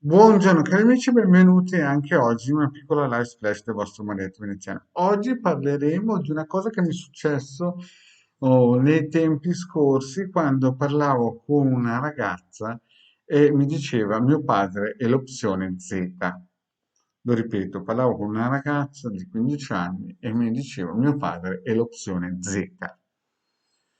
Buongiorno cari amici, benvenuti anche oggi in una piccola live splash del vostro Marietto Veneziano. Oggi parleremo di una cosa che mi è successo nei tempi scorsi quando parlavo con una ragazza e mi diceva mio padre è l'opzione Z. Lo ripeto, parlavo con una ragazza di 15 anni e mi diceva mio padre è l'opzione Z.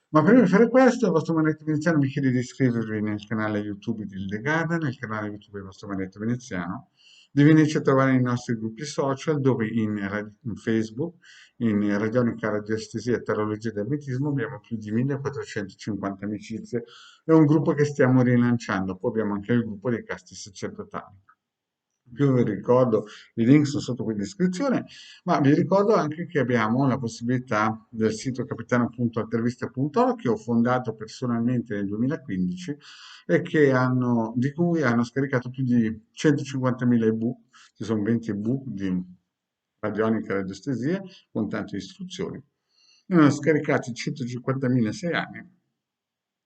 Ma prima di fare questo, il vostro Manetto Veneziano vi chiede di iscrivervi nel canale YouTube di The Garden, nel canale YouTube del vostro Manetto Veneziano, di venirci a trovare nei nostri gruppi social, dove in Facebook, in Radionica, Radiestesia, Tarologia e Dermetismo abbiamo più di 1450 amicizie. È un gruppo che stiamo rilanciando. Poi abbiamo anche il gruppo dei casti sacerdotali. Più vi ricordo, i link sono sotto qui in descrizione, ma vi ricordo anche che abbiamo la possibilità del sito capitano.altervista.oro che ho fondato personalmente nel 2015 e di cui hanno scaricato più di 150.000 ebook, ci sono 20 ebook di radionica e radiestesia con tante istruzioni. Ne hanno scaricati 150.000 in 6 anni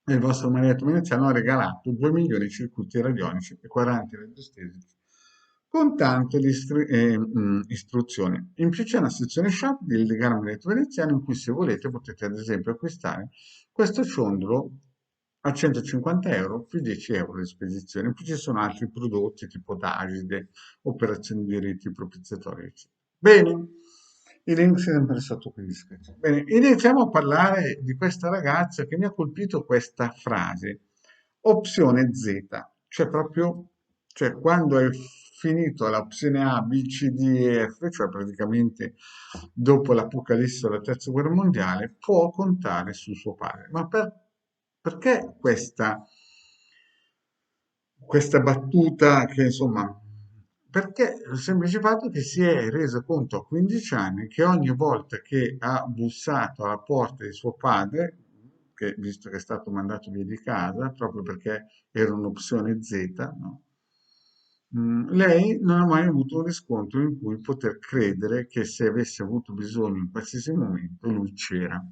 e il vostro Marietto Veneziano ha regalato 2 milioni di circuiti radionici e 40 radiestesici con tanto di istruzioni. In più c'è una sezione shop del Legame Marietto Veneziano in cui se volete potete ad esempio acquistare questo ciondolo a 150 euro più 10 euro di spedizione. In più ci sono altri prodotti tipo Dagide, operazioni di reti propiziatorie, eccetera. Bene, i link sempre sotto qui in descrizione. Bene, iniziamo a parlare di questa ragazza che mi ha colpito questa frase, opzione Z, cioè proprio, cioè quando è finito l'opzione A, B, C, D e F, cioè praticamente dopo l'Apocalisse o la Terza Guerra Mondiale, può contare su suo padre. Ma perché questa battuta che insomma, perché il semplice fatto che si è reso conto a 15 anni che ogni volta che ha bussato alla porta di suo padre, che, visto che è stato mandato via di casa, proprio perché era un'opzione Z, no? Lei non ha mai avuto un riscontro in cui poter credere che se avesse avuto bisogno in qualsiasi momento lui c'era.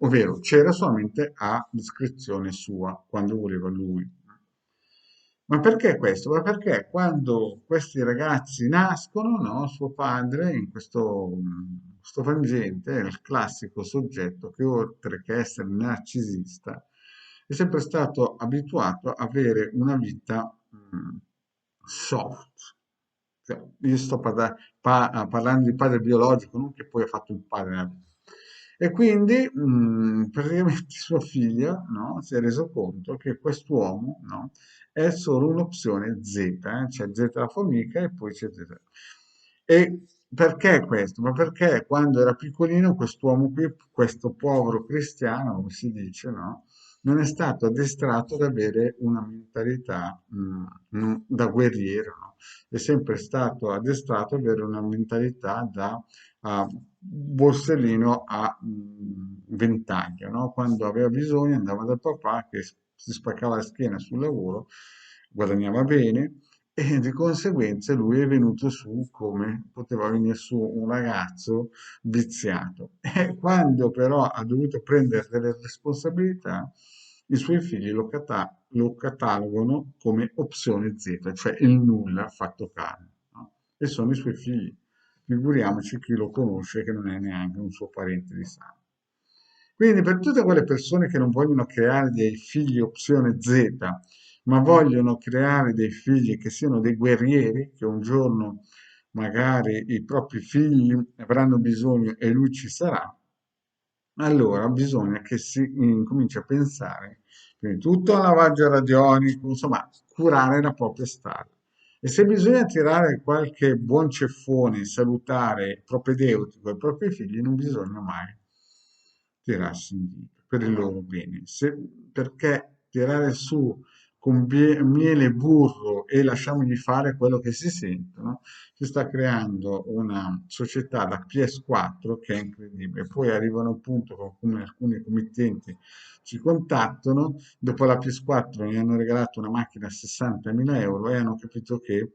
Ovvero c'era solamente a discrezione sua, quando voleva lui. Ma perché questo? Ma perché quando questi ragazzi nascono, no, suo padre, in questo frangente, è il classico soggetto che oltre che essere narcisista, è sempre stato abituato a avere una vita soft. Cioè, io sto parlando di padre biologico, non che poi ha fatto il padre nella vita. E quindi praticamente sua figlia, no, si è reso conto che quest'uomo, no, è solo un'opzione Z, c'è Z la formica e poi c'è Z. E perché questo? Ma perché quando era piccolino quest'uomo qui, questo povero cristiano, come si dice, no? Non è stato addestrato ad avere una mentalità da guerriero, no? È sempre stato addestrato ad avere una mentalità da borsellino a ventaglio, no? Quando aveva bisogno andava dal papà che si spaccava la schiena sul lavoro, guadagnava bene e di conseguenza lui è venuto su come poteva venire su un ragazzo viziato. E quando però ha dovuto prendere delle responsabilità, i suoi figli lo catalogano come opzione Z, cioè il nulla fatto carne, no? E sono i suoi figli. Figuriamoci chi lo conosce che non è neanche un suo parente di sangue. Quindi per tutte quelle persone che non vogliono creare dei figli opzione Z, ma vogliono creare dei figli che siano dei guerrieri, che un giorno magari i propri figli avranno bisogno e lui ci sarà, allora bisogna che si incominci a pensare, prima di tutto al lavaggio radionico, insomma, curare la propria strada. E se bisogna tirare qualche buon ceffone salutare, propedeutico ai propri figli, non bisogna mai tirarsi indietro per il loro bene. Perché tirare su con miele e burro e lasciamogli fare quello che si sentono, si sta creando una società da PS4 che è incredibile. Poi arrivano a un punto con cui alcuni committenti ci contattano, dopo la PS4 mi hanno regalato una macchina a 60.000 euro e hanno capito che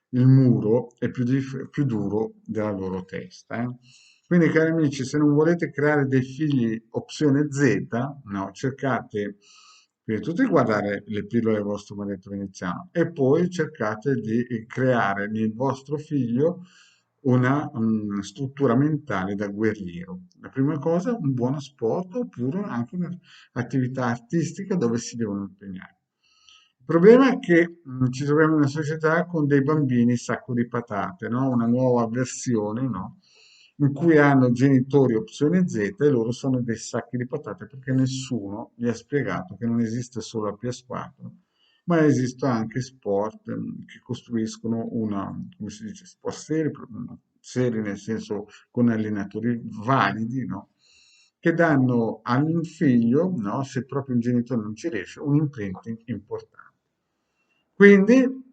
il muro è più duro della loro testa. Quindi, cari amici, se non volete creare dei figli opzione Z, no, cercate Quindi tutti guardare le pillole del vostro maledetto veneziano e poi cercate di creare nel vostro figlio una struttura mentale da guerriero. La prima cosa, un buono sport oppure anche un'attività artistica dove si devono impegnare. Il problema è che ci troviamo in una società con dei bambini sacco di patate, no? Una nuova versione, no? In cui hanno genitori opzione Z e loro sono dei sacchi di patate perché nessuno gli ha spiegato che non esiste solo la PS4, ma esistono anche sport che costruiscono una, come si dice, sport serie, serie nel senso con allenatori validi, no? Che danno al figlio, no? Se proprio un genitore non ci riesce, un imprinting importante. Quindi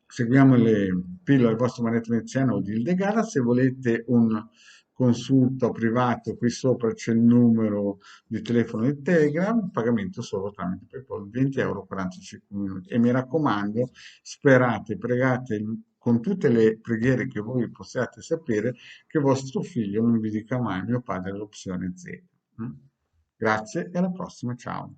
seguiamo le pillole del vostro manettro veneziano o di Hildegard. Se volete un consulto privato, qui sopra c'è il numero di telefono di Telegram, pagamento solo tramite PayPal, 20 € 45 minuti. E mi raccomando, sperate, pregate con tutte le preghiere che voi possiate sapere che vostro figlio non vi dica mai mio padre è l'opzione Z. Mm? Grazie e alla prossima, ciao.